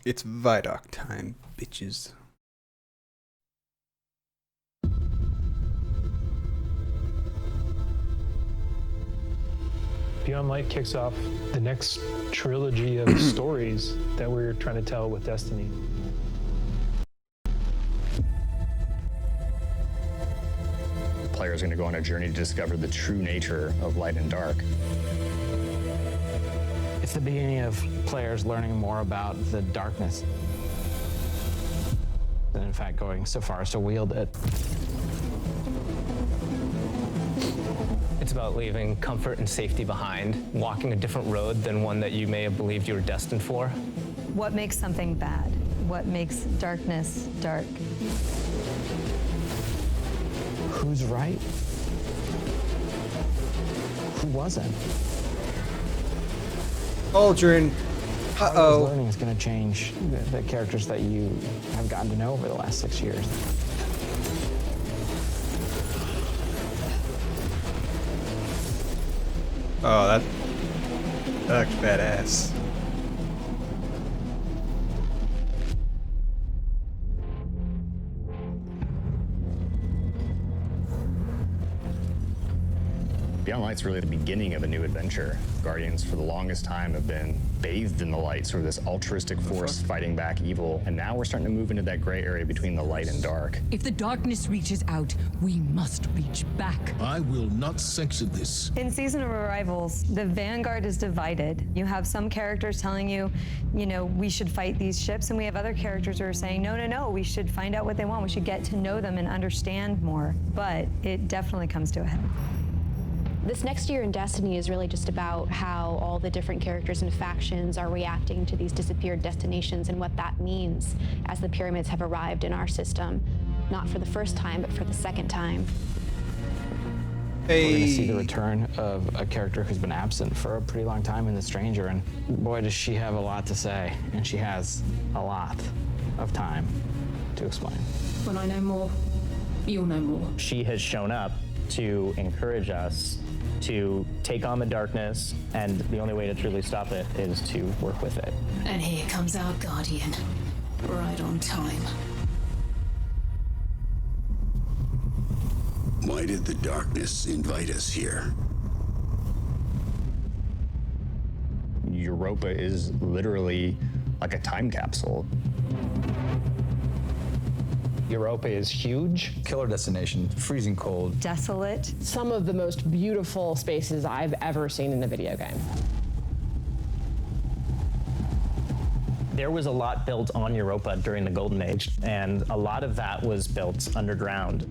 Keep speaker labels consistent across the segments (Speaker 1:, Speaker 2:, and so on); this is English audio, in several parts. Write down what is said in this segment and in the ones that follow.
Speaker 1: It's ViDoc time, bitches.
Speaker 2: Beyond Light kicks off the next trilogy of stories that we're trying to tell with Destiny.
Speaker 3: The player is going to go on a journey to discover the true nature of light and dark.
Speaker 4: It's the beginning of players learning more about the darkness, and in fact going so far as to wield it.
Speaker 5: It's about leaving comfort and safety behind, walking a different road than one that you may have believed you were destined for.
Speaker 6: What makes something bad? What makes darkness dark?
Speaker 4: Who's right? Who wasn't?
Speaker 1: Aldrin. Uh-oh.
Speaker 4: Learning is going to change the characters that you have gotten to know over the last 6 years.
Speaker 1: Oh, that looks badass.
Speaker 3: Beyond Light's really the beginning of a new adventure. Guardians, for the longest time, have been bathed in the light, sort of this altruistic force fighting back evil. And now we're starting to move into that gray area between the light and dark.
Speaker 7: If the darkness reaches out, we must reach back.
Speaker 8: I will not sanction this.
Speaker 6: In Season of Arrivals, the Vanguard is divided. You have some characters telling you, we should fight these ships, and we have other characters who are saying, no, we should find out what they want. We should get to know them and understand more. But it definitely comes to a head.
Speaker 9: This next year in Destiny is really just about how all the different characters and factions are reacting to these disappeared destinations and what that means as the pyramids have arrived in our system, not for the first time, but for the second time.
Speaker 1: Hey.
Speaker 4: We're going to see the return of a character who's been absent for a pretty long time in The Stranger, and boy, does she have a lot to say, and she has a lot of time to explain.
Speaker 7: When I know more, you'll know more.
Speaker 5: She has shown up to encourage us to take on the darkness, and the only way to truly stop it is to work with it.
Speaker 7: And here comes our Guardian, right on time.
Speaker 8: Why did the darkness invite us here?
Speaker 3: Europa is literally like a time capsule.
Speaker 2: Europa is huge.
Speaker 10: Killer destination, freezing cold.
Speaker 6: Desolate.
Speaker 11: Some of the most beautiful spaces I've ever seen in a video game.
Speaker 5: There was a lot built on Europa during the Golden Age, and a lot of that was built underground.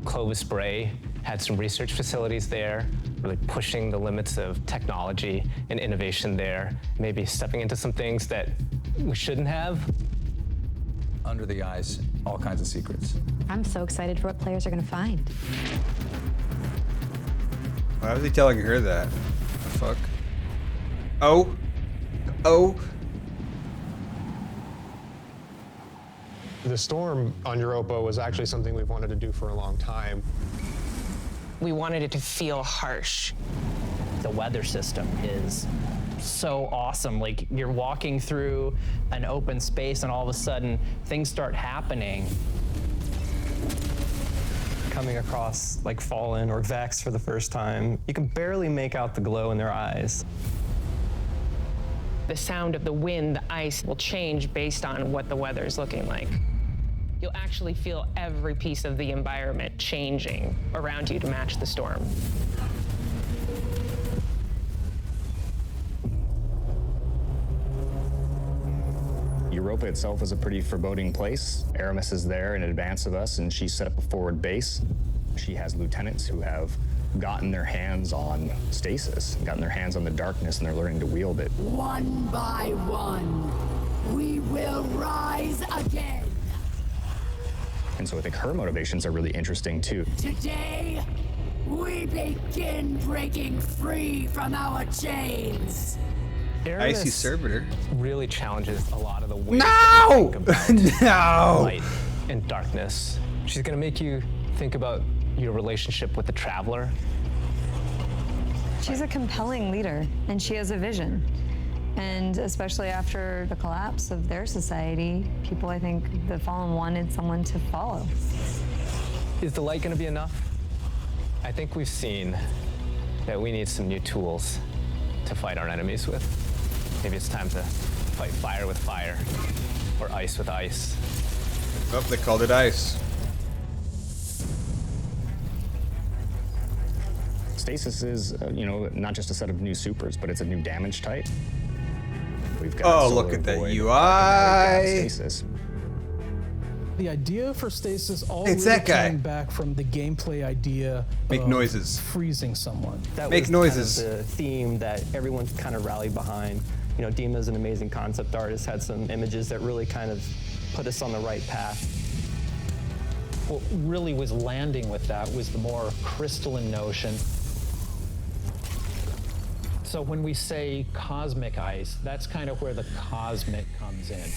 Speaker 5: Clovis Bray had some research facilities there, really pushing the limits of technology and innovation there, maybe stepping into some things that we shouldn't have.
Speaker 10: Under the ice, all kinds of secrets.
Speaker 9: I'm so excited for what players are going to find.
Speaker 1: Why was he telling her that? The fuck? Oh.
Speaker 2: The storm on Europa was actually something we've wanted to do for a long time.
Speaker 12: We wanted it to feel harsh.
Speaker 5: The weather system is so awesome. Like, you're walking through an open space and all of a sudden things start happening.
Speaker 13: Coming across like Fallen or Vex for the first time, you can barely make out the glow in their eyes.
Speaker 12: The sound of the wind, the ice will change based on what the weather is looking like. You'll actually feel every piece of the environment changing around you to match the storm.
Speaker 3: Europa itself is a pretty foreboding place. Aramis is there in advance of us, and she set up a forward base. She has lieutenants who have gotten their hands on stasis, gotten their hands on the darkness, and they're learning to wield it.
Speaker 7: One by one, we will rise again.
Speaker 3: And so I think her motivations are really interesting too.
Speaker 7: Today, we begin breaking free from our chains.
Speaker 1: Icy servitor
Speaker 5: really challenges a lot of the ways
Speaker 1: No!
Speaker 5: that we think about
Speaker 1: No!
Speaker 5: light and darkness. She's gonna make you think about your relationship with the Traveler.
Speaker 6: She's a compelling leader, and she has a vision. And especially after the collapse of their society, people, I think, the Fallen wanted someone to follow.
Speaker 5: Is the light going to be enough? I think we've seen that we need some new tools to fight our enemies with. Maybe it's time to fight fire with fire, or ice with ice.
Speaker 1: Oh, they called it ice.
Speaker 3: Stasis is, not just a set of new supers, but it's a new damage type. We've got
Speaker 1: Oh,
Speaker 3: Solar
Speaker 1: look at that
Speaker 3: Void,
Speaker 1: UI.
Speaker 3: Stasis.
Speaker 14: The idea for stasis all
Speaker 1: It's
Speaker 14: really
Speaker 1: that guy.
Speaker 14: came back from the gameplay idea
Speaker 1: Make
Speaker 14: of
Speaker 1: noises.
Speaker 14: freezing someone.
Speaker 13: That
Speaker 1: Make
Speaker 13: was
Speaker 1: noises.
Speaker 13: Kind of the theme that everyone kind of rallied behind. Dima's an amazing concept artist, had some images that really kind of put us on the right path.
Speaker 15: What really was landing with that was the more crystalline notion. So when we say cosmic ice, that's kind of where the cosmic comes in.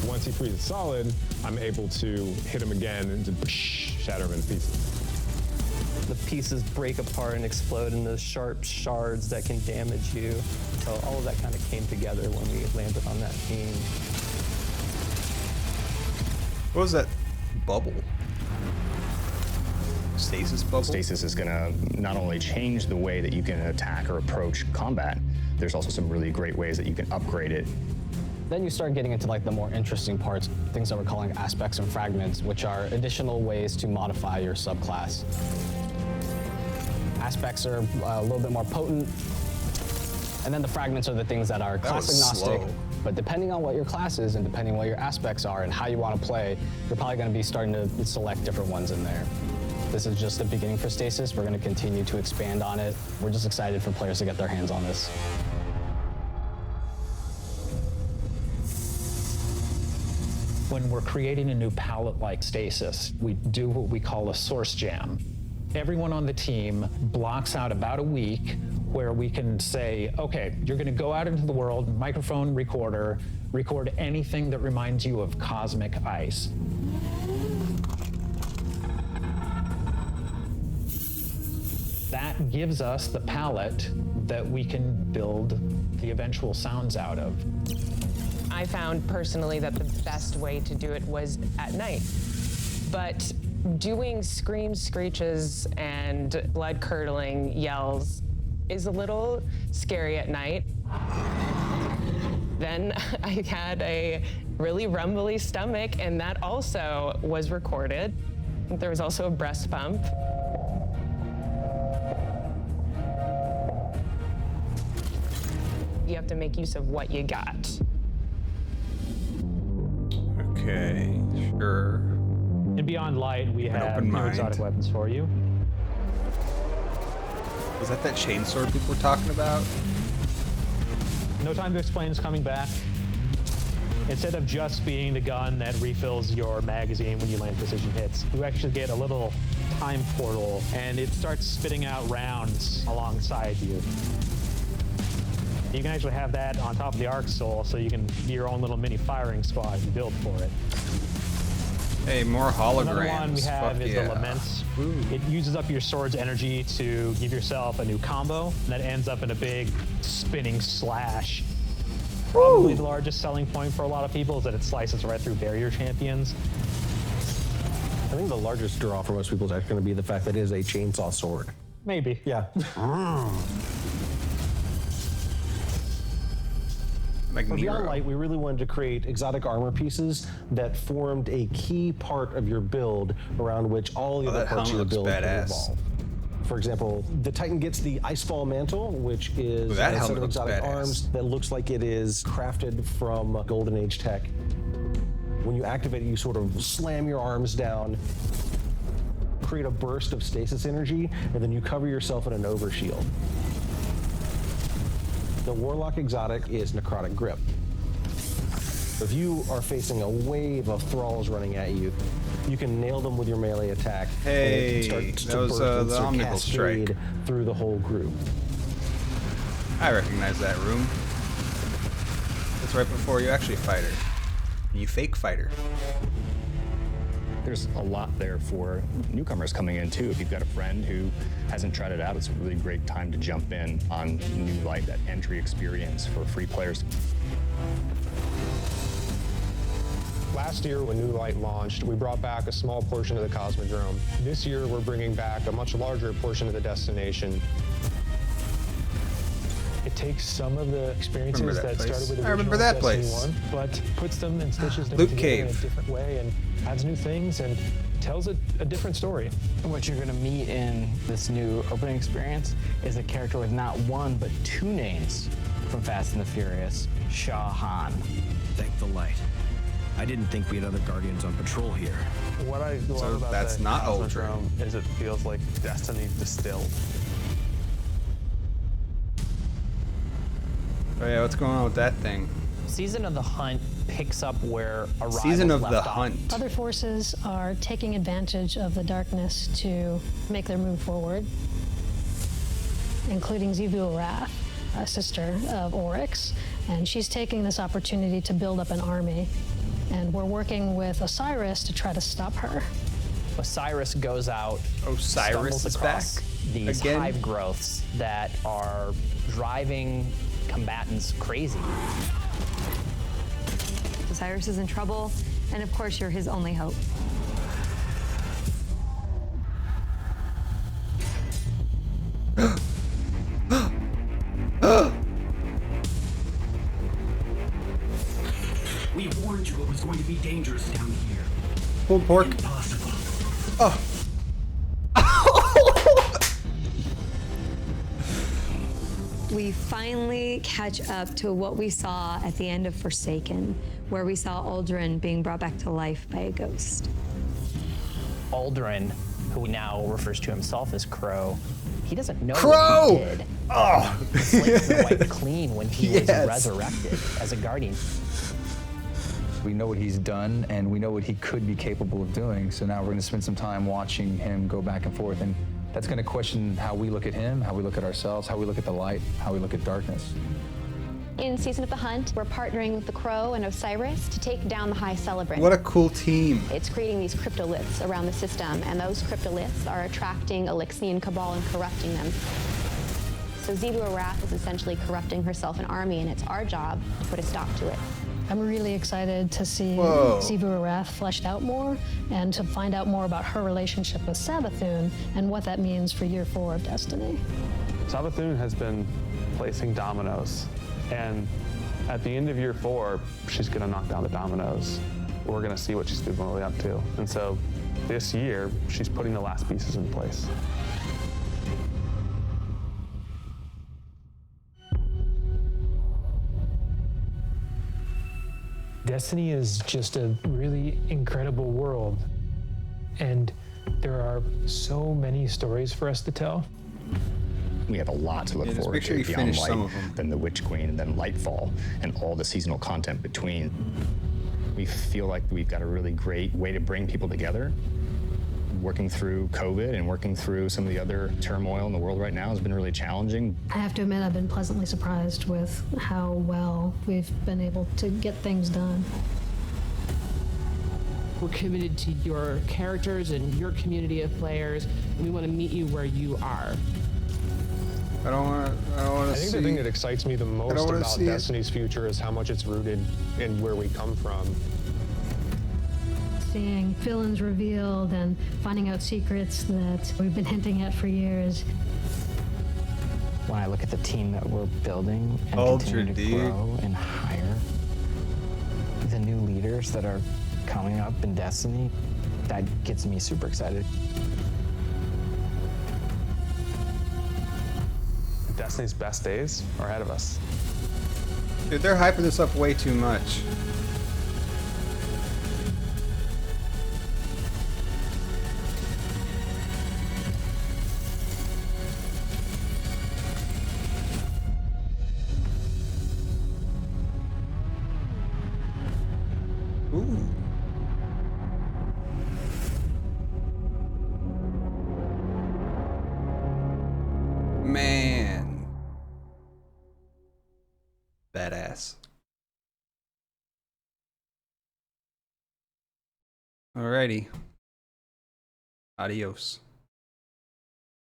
Speaker 16: Once he freezes solid, I'm able to hit him again and just shatter him into pieces.
Speaker 13: The pieces break apart and explode into sharp shards that can damage you. So all of that kind of came together when we landed on that theme.
Speaker 1: What was that bubble? Stasis bubble?
Speaker 3: Stasis is going to not only change the way that you can attack or approach combat, there's also some really great ways that you can upgrade it.
Speaker 4: Then you start getting into like the more interesting parts, things that we're calling aspects and fragments, which are additional ways to modify your subclass. Aspects are a little bit more potent, and then the fragments are the things that are class agnostic. But depending on what your class is and depending on what your aspects are and how you want to play, you're probably going to be starting to select different ones in there. This is just the beginning for Stasis. We're going to continue to expand on it. We're just excited for players to get their hands on this.
Speaker 15: When we're creating a new palette like Stasis, we do what we call a source jam. Everyone on the team blocks out about a week where we can say, okay, you're going to go out into the world, microphone, recorder, record anything that reminds you of cosmic ice. That gives us the palette that we can build the eventual sounds out of.
Speaker 12: I found personally that the best way to do it was at night. But doing screams, screeches, and blood-curdling yells is a little scary at night. Then I had a really rumbly stomach, and that also was recorded. There was also a breast bump. You have to make use of what you got.
Speaker 1: Okay, sure.
Speaker 17: In Beyond Light, we have
Speaker 1: open
Speaker 17: new
Speaker 1: mind.
Speaker 17: exotic weapons for you.
Speaker 1: Was that chainsword people were talking about?
Speaker 17: No Time to Explain is coming back. Instead of just being the gun that refills your magazine when you land precision hits, you actually get a little time portal, and it starts spitting out rounds alongside you. You can actually have that on top of the Arc Soul, so you can be your own little mini firing squad and build for it.
Speaker 1: Hey, more holograms.
Speaker 17: Another one we have
Speaker 1: Fuck
Speaker 17: is
Speaker 1: yeah.
Speaker 17: the Laments. It uses up your sword's energy to give yourself a new combo, and that ends up in a big spinning slash. Probably the largest selling point for a lot of people is that it slices right through barrier champions.
Speaker 18: I think the largest draw for most people is actually going to be the fact that it is a chainsaw sword.
Speaker 17: Maybe.
Speaker 18: Yeah.
Speaker 1: Like
Speaker 18: For Beyond
Speaker 1: Nero.
Speaker 18: Light, we really wanted to create exotic armor pieces that formed a key part of your build around which all the other
Speaker 1: that
Speaker 18: parts of your
Speaker 1: helmet
Speaker 18: build
Speaker 1: looks
Speaker 18: can
Speaker 1: badass.
Speaker 18: evolve. For example, the Titan gets the Icefall Mantle, which is
Speaker 1: Ooh, that
Speaker 18: a set
Speaker 1: helmet
Speaker 18: of
Speaker 1: looks
Speaker 18: exotic
Speaker 1: badass.
Speaker 18: arms that looks like it is crafted from Golden Age tech. When you activate it, you sort of slam your arms down, create a burst of stasis energy, and then you cover yourself in an overshield. The Warlock exotic is Necrotic Grip. If you are facing a wave of thralls running at you, you can nail them with your melee attack.
Speaker 1: Hey,
Speaker 18: and it can start
Speaker 1: that was,
Speaker 18: to burst and
Speaker 1: the
Speaker 18: sort of
Speaker 1: Omnibus Strike.
Speaker 18: cascade through the whole group.
Speaker 1: I recognize that room. It's right before you actually fight her. You fake fight her.
Speaker 3: There's a lot there for newcomers coming in too. If you've got a friend who hasn't tried it out, it's a really great time to jump in on New Light, that entry experience for free players.
Speaker 19: Last year, when New Light launched, we brought back a small portion of the Cosmodrome. This year, we're bringing back a much larger portion of the destination.
Speaker 2: It takes some of the experiences that started with the
Speaker 1: I remember
Speaker 2: original
Speaker 1: that
Speaker 2: Destiny
Speaker 1: place.
Speaker 2: 1, but puts them and stitches them
Speaker 1: Loot
Speaker 2: together in a
Speaker 1: cave.
Speaker 2: different way and adds new things and tells a different story.
Speaker 4: What you're going to meet in this new opening experience is a character with not one, but two names from Fast and the Furious, Shah Han.
Speaker 20: Thank the light. I didn't think we had other Guardians on patrol here.
Speaker 21: What I love about
Speaker 1: that's
Speaker 21: the
Speaker 1: not
Speaker 21: Cosmodrome is it feels like Destiny distilled.
Speaker 1: Oh yeah, what's going on with that thing?
Speaker 5: Season of the Hunt picks up where Arrival
Speaker 1: Season of
Speaker 5: left
Speaker 1: the
Speaker 5: off.
Speaker 1: Hunt.
Speaker 22: Other forces are taking advantage of the darkness to make their move forward, including Xivu Arath, a sister of Oryx, and she's taking this opportunity to build up an army. And we're working with Osiris to try to stop her.
Speaker 5: Osiris goes out,
Speaker 1: Osiris
Speaker 5: stumbles
Speaker 1: is
Speaker 5: across
Speaker 1: back
Speaker 5: these
Speaker 1: again?
Speaker 5: hive growths that are driving combatants crazy.
Speaker 6: Osiris is in trouble, and of course, you're his only hope.
Speaker 20: We warned you it was going to be dangerous down here.
Speaker 1: Pulled pork.
Speaker 20: Impossible.
Speaker 1: Oh.
Speaker 6: We finally catch up to what we saw at the end of Forsaken, where we saw Aldrin being brought back to life by a ghost.
Speaker 5: Aldrin, who now refers to himself as Crow, he doesn't know
Speaker 1: Crow!
Speaker 5: what he did.
Speaker 1: Oh!
Speaker 5: The slate's been wiped clean when he was
Speaker 1: Yes.
Speaker 5: resurrected as a Guardian.
Speaker 10: We know what he's done, and we know what he could be capable of doing. So now we're going to spend some time watching him go back and forth, and that's going to question how we look at him, how we look at ourselves, how we look at the light, how we look at darkness.
Speaker 9: In Season of the Hunt, we're partnering with the Crow and Osiris to take down the High Celebrant.
Speaker 1: What a cool team.
Speaker 9: It's creating these cryptoliths around the system, and those cryptoliths are attracting Elixian Cabal and corrupting them. So Xivu Arath is essentially corrupting herself an army, and it's our job to put a stop to it.
Speaker 22: I'm really excited to see
Speaker 1: Whoa.
Speaker 22: Xivu Arath fleshed out more and to find out more about her relationship with Savathun and what that means for Year 4 of Destiny.
Speaker 21: Savathun has been placing dominoes, and at the end of Year 4, she's going to knock down the dominoes. We're going to see what she's been really up to. And so this year, she's putting the last pieces in place.
Speaker 2: Destiny is just a really incredible world, and there are so many stories for us to tell.
Speaker 3: We have a lot to look
Speaker 1: Yeah, just
Speaker 3: forward
Speaker 1: make sure
Speaker 3: to
Speaker 1: you
Speaker 3: beyond
Speaker 1: finish
Speaker 3: Light,
Speaker 1: some of them.
Speaker 3: then the Witch Queen, and then Lightfall, and all the seasonal content between. We feel like we've got a really great way to bring people together. Working through COVID and working through some of the other turmoil in the world right now has been really challenging.
Speaker 22: I have to admit, I've been pleasantly surprised with how well we've been able to get things done.
Speaker 11: We're committed to your characters and your community of players, and we want to meet you where you are.
Speaker 1: I don't want
Speaker 19: I
Speaker 1: to
Speaker 19: think
Speaker 1: see.
Speaker 19: the thing that excites me the most
Speaker 1: don't wanna
Speaker 19: about
Speaker 1: see it.
Speaker 19: Destiny's future is how much it's rooted in where we come from.
Speaker 22: Seeing villains revealed and finding out secrets that we've been hinting at for years.
Speaker 4: When I look at the team that we're building and
Speaker 1: Ultra,
Speaker 4: continue to
Speaker 1: dude.
Speaker 4: grow and hire, the new leaders that are coming up in Destiny, that gets me super excited.
Speaker 21: Destiny's best days are ahead of us.
Speaker 1: Dude, they're hyping this up way too much. Ooh. Man. Badass. Alrighty. Adios.